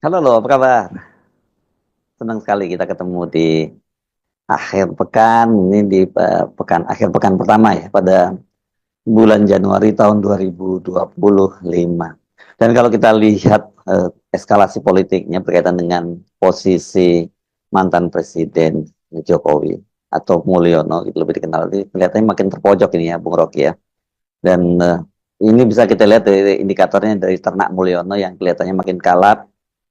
Halo lo, apa kabar? Senang sekali kita ketemu di akhir pekan, ini di akhir pekan pertama ya, pada bulan Januari tahun 2025. Dan kalau kita lihat eskalasi politiknya berkaitan dengan posisi mantan Presiden Jokowi atau Mulyono, itu lebih dikenal, ini kelihatannya makin terpojok ini ya, Bung Rocky ya. Dan ini bisa kita lihat dari indikatornya dari ternak Mulyono yang kelihatannya makin kalap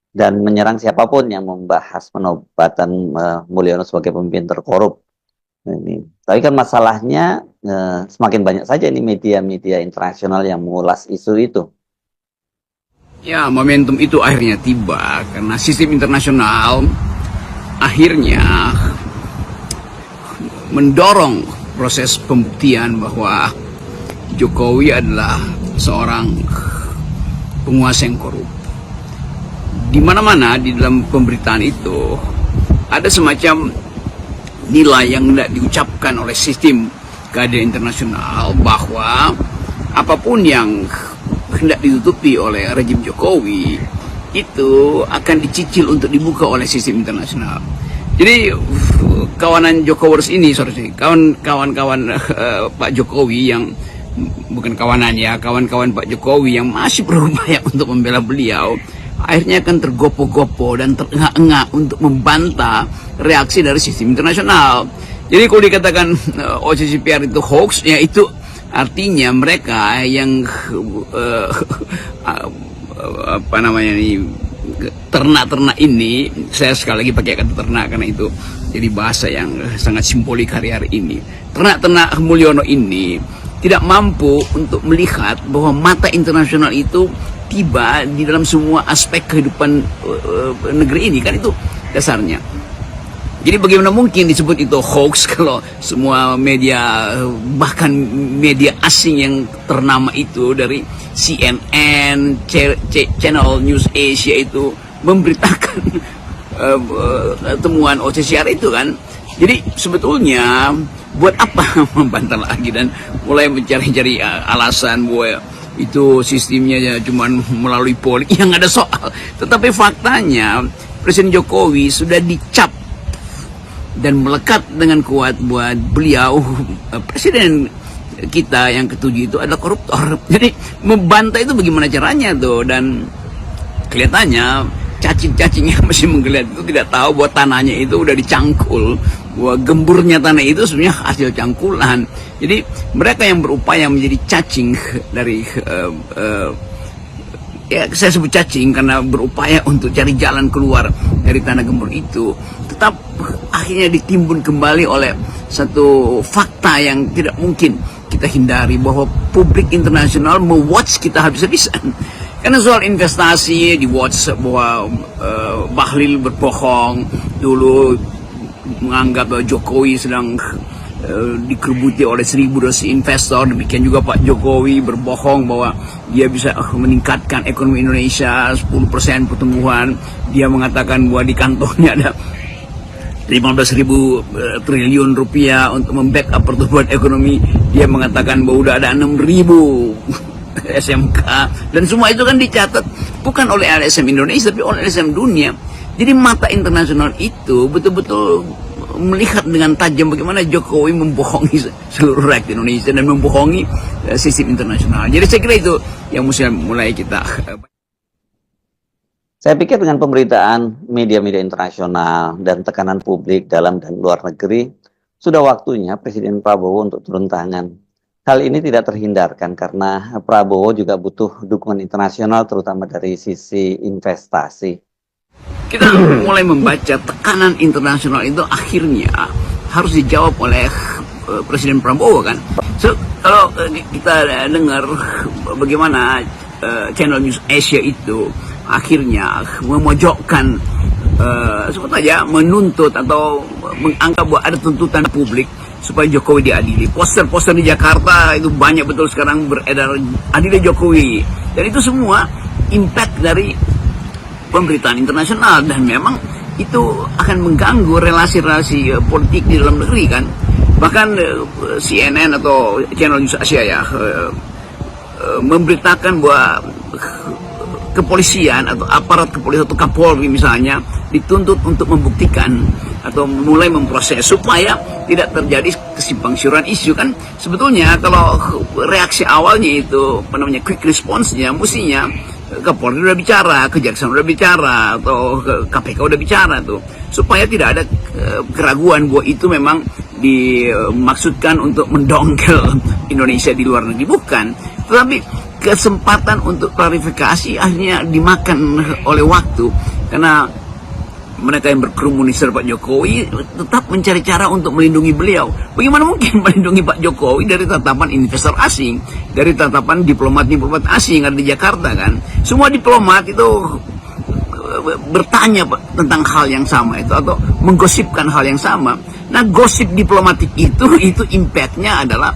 dan menyerang siapapun yang membahas penobatan Mulyono sebagai pemimpin terkorup. Ini. Tapi kan masalahnya semakin banyak saja ini media-media internasional yang mengulas isu itu. Ya, momentum itu akhirnya tiba karena sistem internasional akhirnya mendorong proses pembuktian bahwa Jokowi adalah seorang penguasa yang korup. Di mana-mana di dalam pemberitaan itu ada semacam nilai yang tidak diucapkan oleh sistem keadilan internasional bahwa apapun yang hendak ditutupi oleh rejim Jokowi itu akan dicicil untuk dibuka oleh sistem internasional. Jadi kawanan Jokowers ini, kawan-kawan Pak Jokowi yang bukan kawanan ya, kawan-kawan Pak Jokowi yang masih berupaya untuk membela beliau, akhirnya akan tergopoh-gopoh dan terengah-engah untuk membantah reaksi dari sistem internasional. Jadi kalau dikatakan OCCPR itu hoax, ya itu artinya mereka yang apa namanya nih, ternak-ternak ini, saya sekali lagi pakai kata ternak karena itu jadi bahasa yang sangat simbolik hari-hari ini. Ternak-ternak Mulyono ini tidak mampu untuk melihat bahwa mata internasional itu tiba di dalam semua aspek kehidupan negeri ini, kan itu dasarnya. Jadi bagaimana mungkin disebut itu hoax kalau semua media, bahkan media asing yang ternama itu dari CNN, Channel News Asia itu memberitakan temuan OCCR itu kan. Jadi sebetulnya buat apa membantah lagi dan mulai mencari-cari alasan bahwa itu sistemnya ya cuma melalui politik yang ada soal. Tetapi faktanya Presiden Jokowi sudah dicap dan melekat dengan kuat buat beliau presiden kita yang ketujuh itu adalah koruptor. Jadi membantah itu bagaimana caranya tuh, dan kelihatannya cacing-cacing yang masih menggeliat itu tidak tahu bahwa tanahnya itu udah dicangkul, bahwa gemburnya tanah itu sebenarnya hasil cangkulan. Jadi mereka yang berupaya menjadi cacing dari ya saya sebut cacing karena berupaya untuk cari jalan keluar dari tanah gembur itu, tetap akhirnya ditimbun kembali oleh satu fakta yang tidak mungkin kita hindari, bahwa publik internasional me-watch kita habis-habisan. Karena soal investasi di watch bahwa Bahlil berbohong dulu, menganggap bahwa Jokowi sedang dikerubuti oleh 1.200 investor. Demikian juga Pak Jokowi berbohong bahwa dia bisa meningkatkan ekonomi Indonesia 10% pertumbuhan. Dia mengatakan bahwa di kantongnya ada 15.000 triliun rupiah untuk membackup pertumbuhan ekonomi. Dia mengatakan bahwa udah ada 6.000 SMK, dan semua itu kan dicatat bukan oleh LSM Indonesia tapi oleh LSM dunia. Jadi mata internasional itu betul-betul melihat dengan tajam bagaimana Jokowi membohongi seluruh rakyat Indonesia dan membohongi sistem internasional. Jadi saya kira itu yang mesti mulai kita. Saya pikir dengan pemberitaan media-media internasional dan tekanan publik dalam dan luar negeri, sudah waktunya Presiden Prabowo untuk turun tangan. Hal ini tidak terhindarkan karena Prabowo juga butuh dukungan internasional, terutama dari sisi investasi. Kita mulai membaca tekanan internasional itu akhirnya harus dijawab oleh Presiden Prabowo kan. So, kalau kita dengar bagaimana Channel News Asia itu akhirnya memojokkan sebut aja menuntut atau menganggap bahwa ada tuntutan publik supaya Jokowi diadili. Poster-poster di Jakarta itu banyak betul sekarang beredar, adili Jokowi, dan itu semua impact dari pemberitaan internasional, dan memang itu akan mengganggu relasi-relasi politik di dalam negeri kan. Bahkan CNN atau Channel News Asia ya memberitakan bahwa kepolisian atau aparat kepolisian atau Kapolri misalnya dituntut untuk membuktikan atau mulai memproses supaya tidak terjadi kesimpang siuran isu. Kan sebetulnya kalau reaksi awalnya itu apa namanya quick response-nya mestinya Kapolri udah bicara, Kejaksaan udah bicara, atau KPK udah bicara tuh, supaya tidak ada keraguan bahwa itu memang dimaksudkan untuk mendongkel Indonesia di luar negeri. Bukan, tetapi kesempatan untuk klarifikasi akhirnya dimakan oleh waktu, karena mereka yang berkerumun di Pak Jokowi tetap mencari cara untuk melindungi beliau. Bagaimana mungkin melindungi Pak Jokowi dari tatapan investor asing, dari tatapan diplomat-diplomat asing yang ada di Jakarta kan? Semua diplomat itu bertanya tentang hal yang sama itu atau menggosipkan hal yang sama. Nah, gosip diplomatik itu impactnya adalah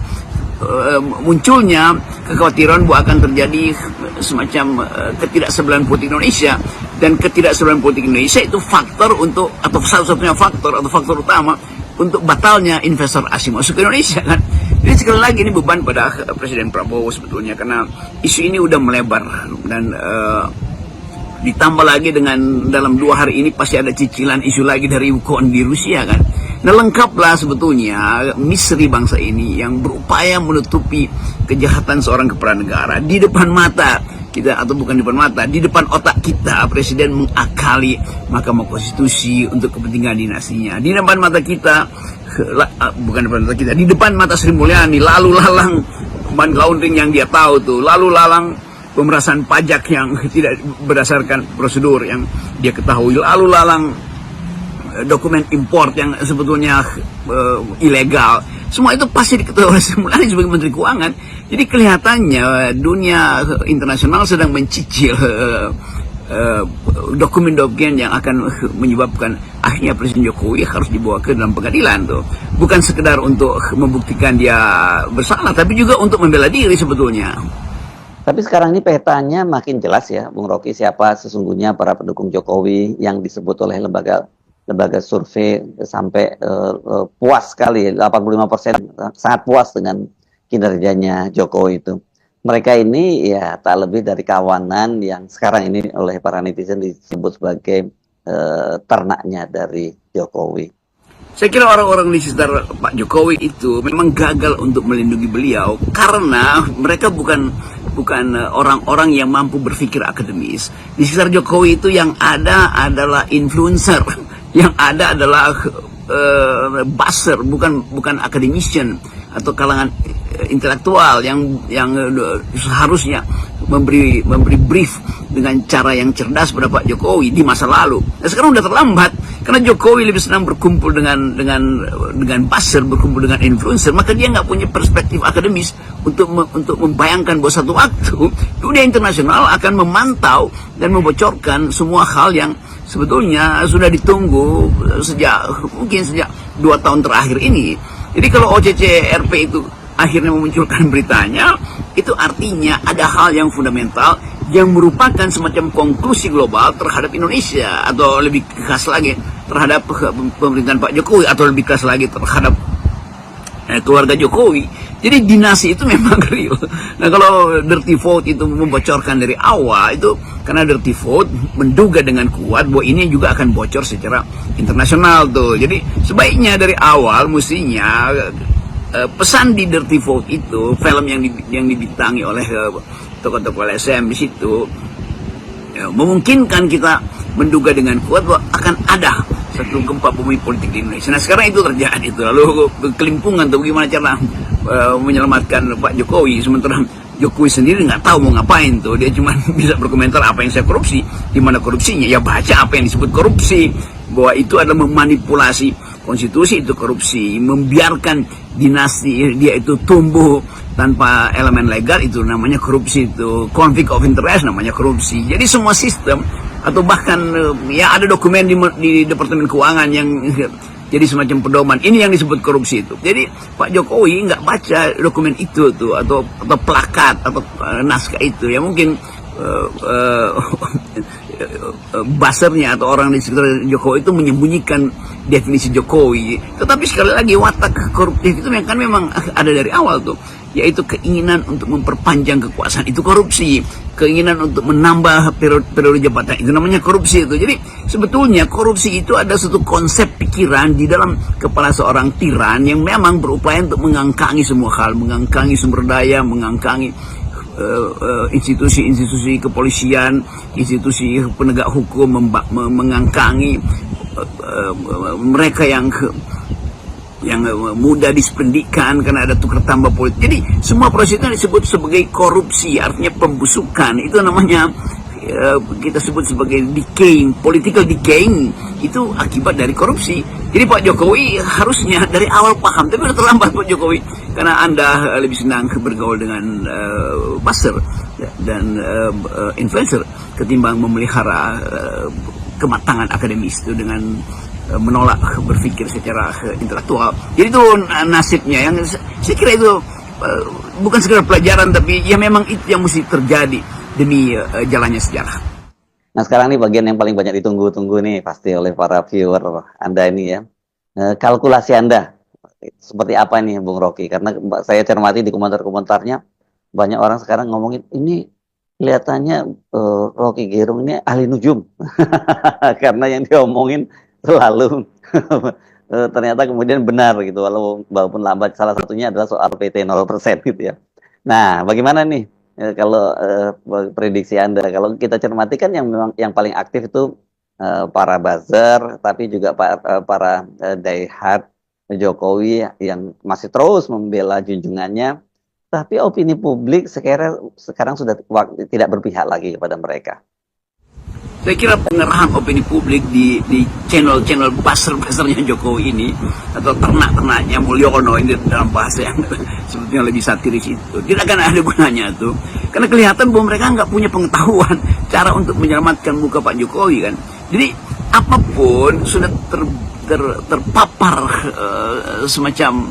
munculnya kekhawatiran bahwa akan terjadi semacam ketidaksebelaan politik Indonesia, dan ketidaksebelaan politik Indonesia itu faktor untuk, atau satu-satunya faktor atau faktor utama untuk batalnya investor asing masuk ke Indonesia kan. Jadi sekali lagi ini beban pada Presiden Prabowo sebetulnya, karena isu ini udah melebar dan ditambah lagi dengan dalam 2 hari ini pasti ada cicilan isu lagi dari Ukraina di Rusia kan. Nah, lengkaplah sebetulnya misteri bangsa ini yang berupaya menutupi kejahatan seorang kepala negara di depan mata kita, atau bukan di depan mata, di depan otak kita. Presiden mengakali Mahkamah Konstitusi untuk kepentingan dinastinya. Di depan mata kita, bukan di depan mata kita, di depan mata Sri Mulyani, lalu lalang money laundering yang dia tahu tuh, lalu lalang pemerasan pajak yang tidak berdasarkan prosedur yang dia ketahui, lalu lalang dokumen import yang sebetulnya ilegal. Semua itu pasti diketahui oleh Sri Mulyani sebagai Menteri Keuangan. Jadi kelihatannya dunia internasional sedang mencicil dokumen-dokumen yang akan menyebabkan akhirnya Presiden Jokowi harus dibawa ke dalam pengadilan tuh. Bukan sekedar untuk membuktikan dia bersalah, tapi juga untuk membela diri sebetulnya. Tapi sekarang ini petanya makin jelas ya, Bung Rocky, siapa sesungguhnya para pendukung Jokowi yang disebut oleh lembaga survei sampai puas sekali, 85% sangat puas dengan kinerjanya Jokowi itu. Mereka ini ya tak lebih dari kawanan yang sekarang ini oleh para netizen disebut sebagai ternaknya dari Jokowi. Saya kira orang-orang di sekitar Pak Jokowi itu memang gagal untuk melindungi beliau karena mereka bukan orang-orang yang mampu berpikir akademis. Di sekitar Jokowi itu yang ada adalah influencer, yang ada adalah buzzer, bukan academician atau kalangan intelektual yang seharusnya memberi brief dengan cara yang cerdas pada Pak Jokowi di masa lalu. Nah, sekarang udah terlambat karena Jokowi lebih senang berkumpul dengan buzzer, berkumpul dengan influencer, maka dia nggak punya perspektif akademis untuk membayangkan bahwa satu waktu dunia internasional akan memantau dan membocorkan semua hal yang sebetulnya sudah ditunggu mungkin sejak 2 tahun terakhir ini. Jadi kalau OCCRP itu akhirnya memunculkan beritanya, itu artinya ada hal yang fundamental yang merupakan semacam konklusi global terhadap Indonesia, atau lebih khas lagi terhadap pemerintahan Pak Jokowi, atau lebih khas lagi terhadap keluarga Jokowi. Jadi dinasti itu memang real. Nah, kalau Dirty Vote itu membocorkan dari awal, itu karena Dirty Vote menduga dengan kuat bahwa ini juga akan bocor secara internasional tuh. Jadi sebaiknya dari awal mestinya pesan di Dirty Vote itu, film yang dibintangi oleh tokoh-tokoh LSM di situ, memungkinkan kita menduga dengan kuat bahwa akan ada satu gempa bumi politik di Indonesia. Nah, sekarang itu terjadi itu. Lalu kelimpungan tuh bagaimana cara menyelamatkan Pak Jokowi, sementara Jokowi sendiri nggak tahu mau ngapain tuh. Dia cuma bisa berkomentar apa yang saya korupsi, di mana korupsinya, ya baca apa yang disebut korupsi, bahwa itu adalah memanipulasi konstitusi, itu korupsi, membiarkan dinasti dia itu tumbuh tanpa elemen legal, itu namanya korupsi, itu conflict of interest namanya korupsi. Jadi semua sistem, atau bahkan ya ada dokumen di Departemen Keuangan yang jadi semacam pedoman, ini yang disebut korupsi itu. Jadi Pak Jokowi nggak baca dokumen itu tuh, atau plakat atau naskah itu, ya mungkin buzzernya atau orang di sekitar Jokowi itu menyembunyikan definisi Jokowi. Tetapi sekali lagi watak koruptif itu kan memang ada dari awal tuh. yaitu keinginan untuk memperpanjang kekuasaan, itu korupsi. Keinginan untuk menambah periode jabatan, itu namanya korupsi itu. Jadi sebetulnya korupsi itu ada suatu konsep pikiran di dalam kepala seorang tiran yang memang berupaya untuk mengangkangi semua hal, mengangkangi sumber daya, mengangkangi institusi-institusi kepolisian, institusi penegak hukum, mengangkangi mereka yang mudah dispendikan karena ada tukar tambah politik. Jadi semua proses itu disebut sebagai korupsi, artinya pembusukan. Itu namanya kita sebut sebagai decaying, political decaying. Itu akibat dari korupsi. Jadi Pak Jokowi harusnya dari awal paham, tapi udah terlambat Pak Jokowi, karena Anda lebih senang bergaul dengan buzzer dan influencer ketimbang memelihara kematangan akademis itu dengan menolak berpikir secara intelektual. Jadi itu nasibnya yang saya kira itu bukan sekedar pelajaran, tapi ya memang itu yang mesti terjadi demi jalannya sejarah. Nah sekarang nih bagian yang paling banyak ditunggu-tunggu nih pasti oleh para viewer Anda ini ya. Kalkulasi Anda seperti apa nih Bung Rocky? Karena saya cermati di komentar-komentarnya banyak orang sekarang ngomongin ini kelihatannya Rocky Gerung ini ahli nujum karena yang diomongin selalu ternyata kemudian benar gitu, walaupun lambat. Salah satunya adalah soal PT 0% gitu ya. Nah bagaimana nih kalau prediksi Anda? Kalau kita cermati kan yang memang yang paling aktif itu para buzzer, tapi juga para diehard Jokowi yang masih terus membela junjungannya. Tapi opini publik sekarang sudah tidak berpihak lagi kepada mereka. Saya kira pengerahan opini publik di channel-channel buzzer-buzzernya Jokowi ini, atau ternak-ternaknya Mulyono ini dalam bahasa yang sebetulnya lebih satiris itu, tidak akan ada gunanya tuh. Karena kelihatan bahwa mereka nggak punya pengetahuan cara untuk menyelamatkan muka Pak Jokowi kan. Jadi apapun sudah terpapar semacam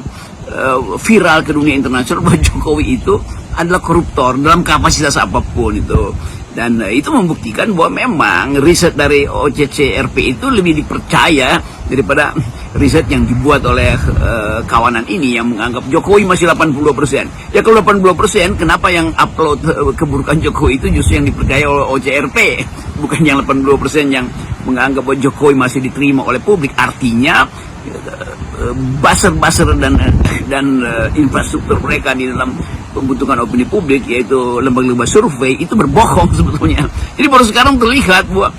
viral ke dunia internasional bahwa Jokowi itu adalah koruptor dalam kapasitas apapun itu. Dan itu membuktikan bahwa memang riset dari OCCRP itu lebih dipercaya daripada riset yang dibuat oleh kawanan ini yang menganggap Jokowi masih 82%. Ya kalau 82%, kenapa yang upload keburukan Jokowi itu justru yang dipercaya oleh OCRP, bukan yang 82% yang menganggap bahwa Jokowi masih diterima oleh publik. Artinya buzzer-buzzer dan infrastruktur mereka di dalam pembentukan opini publik, yaitu lembaga-lembaga survei, itu berbohong sebetulnya. Jadi baru sekarang terlihat bahwa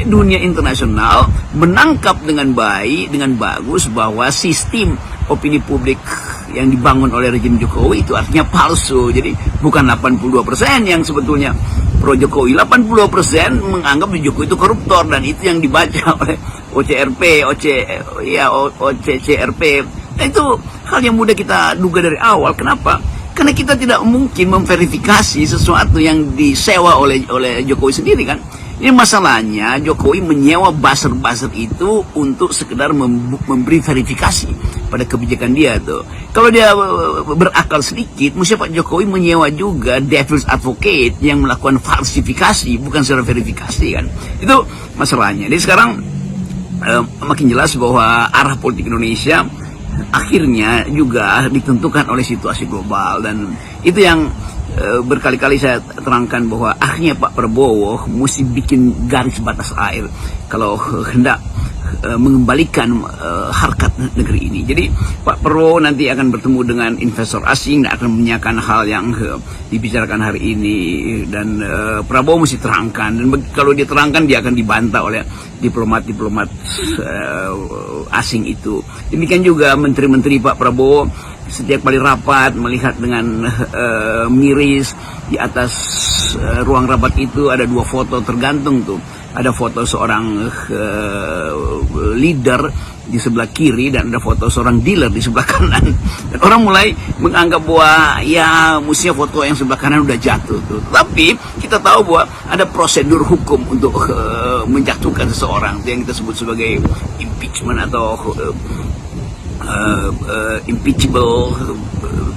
dunia internasional menangkap dengan baik, dengan bagus bahwa sistem opini publik yang dibangun oleh rejim Jokowi itu artinya palsu. Jadi bukan 82% yang sebetulnya pro Jokowi, 80% menganggap Jokowi itu koruptor, dan itu yang dibaca oleh OCCRP. Nah, itu hal yang mudah kita duga dari awal. Kenapa? Karena kita tidak mungkin memverifikasi sesuatu yang disewa oleh Jokowi sendiri kan. Ini masalahnya, Jokowi menyewa buzzer-buzzer itu untuk sekedar memberi verifikasi pada kebijakan dia tuh. Kalau dia berakal sedikit, mesti Pak Jokowi menyewa juga devil's advocate yang melakukan falsifikasi, bukan secara verifikasi kan. Itu masalahnya. Jadi sekarang makin jelas bahwa arah politik Indonesia akhirnya juga ditentukan oleh situasi global, dan itu yang berkali-kali saya terangkan bahwa akhirnya Pak Prabowo mesti bikin garis batas air kalau hendak mengembalikan harkat negeri ini. Jadi Pak Prabowo nanti akan bertemu dengan investor asing dan akan menanyakan hal yang dibicarakan hari ini, dan Prabowo mesti terangkan, dan kalau dia terangkan dia akan dibantah oleh diplomat-diplomat asing itu. Demikian juga menteri-menteri Pak Prabowo setiap kali rapat melihat dengan miris di atas ruang rapat itu ada dua foto tergantung tuh. Ada foto seorang leader di sebelah kiri dan ada foto seorang dealer di sebelah kanan. Dan orang mulai menganggap bahwa ya mestinya foto yang sebelah kanan udah jatuh tuh. Tapi kita tahu bahwa ada prosedur hukum untuk menjatuhkan seseorang, yang kita sebut sebagai impeachment atau impeachable,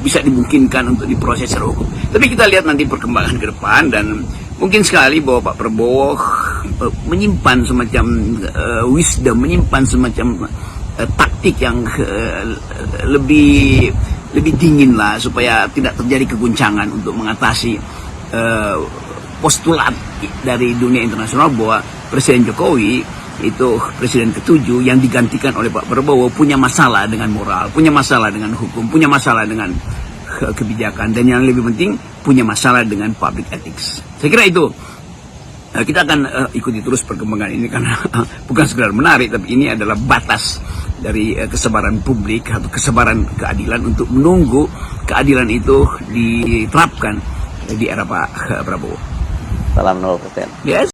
bisa dimungkinkan untuk diproses secara hukum. Tapi kita lihat nanti perkembangan ke depan, dan mungkin sekali bahwa Pak Prabowo menyimpan semacam wisdom, menyimpan semacam taktik yang lebih lebih dingin lah supaya tidak terjadi keguncangan untuk mengatasi postulat dari dunia internasional bahwa Presiden Jokowi itu presiden ke-7 yang digantikan oleh Pak Prabowo punya masalah dengan moral, punya masalah dengan hukum, punya masalah dengan kebijakan, dan yang lebih penting punya masalah dengan public ethics. Saya kira itu kita akan ikuti terus perkembangan ini karena bukan sekedar menarik, tapi ini adalah batas dari kesabaran publik atau kesabaran keadilan untuk menunggu keadilan itu diterapkan di era Pak Prabowo. Salam 0%. Yes.